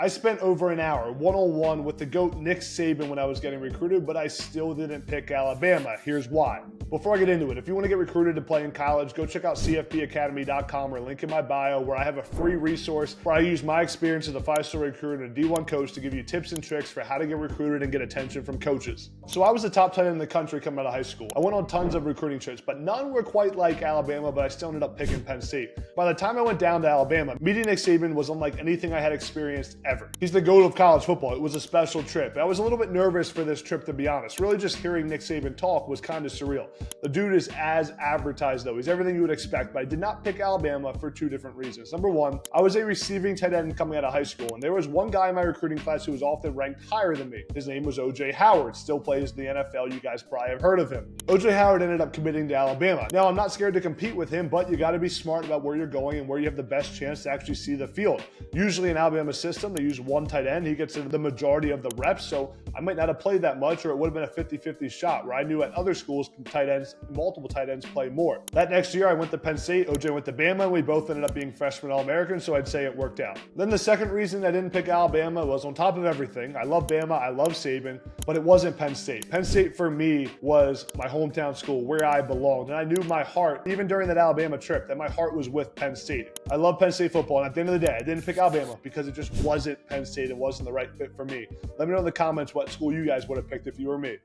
I spent over an hour one-on-one with the GOAT Nick Saban when I was getting recruited, but I still didn't pick Alabama. Here's why. Before I get into it, if you want to get recruited to play in college, go check out cfbacademy.com or link in my bio where I have a free resource where I use my experience as a 5-star recruiter and a D1 coach to give you tips and tricks for how to get recruited and get attention from coaches. So I was the top 10 in the country coming out of high school. I went on tons of recruiting trips, but none were quite like Alabama, but I still ended up picking Penn State. By the time I went down to Alabama, meeting Nick Saban was unlike anything I had experienced ever. He's the GOAT of college football. It was a special trip. I was a little bit nervous for this trip, to be honest. Really just hearing Nick Saban talk was kind of surreal. The dude is as advertised though. He's everything you would expect, but I did not pick Alabama for two different reasons. Number one, I was a receiving tight end coming out of high school, and there was one guy in my recruiting class who was often ranked higher than me. His name was O.J. Howard, still plays in the NFL. You guys probably have heard of him. O.J. Howard ended up committing to Alabama. Now, I'm not scared to compete with him, but you got to be smart about where you're going and where you have the best chance to actually see the field. Usually in Alabama system, they use one tight end. He gets the majority of the reps, so I might not have played that much, or it would have been a 50-50 shot, where I knew at other schools, multiple tight ends play more. That next year, I went to Penn State, OJ went to Bama, and we both ended up being freshmen All-Americans, so I'd say it worked out. Then the second reason I didn't pick Alabama was, on top of everything, I love Bama, I love Saban, but it wasn't Penn State. Penn State for me was my hometown school, where I belonged, and I knew my heart, even during that Alabama trip, that my heart was with Penn State. I love Penn State football, and at the end of the day, I didn't pick Alabama because it just wasn't Penn State. It wasn't the right fit for me. Let me know in the comments what school you guys would have picked if you were me.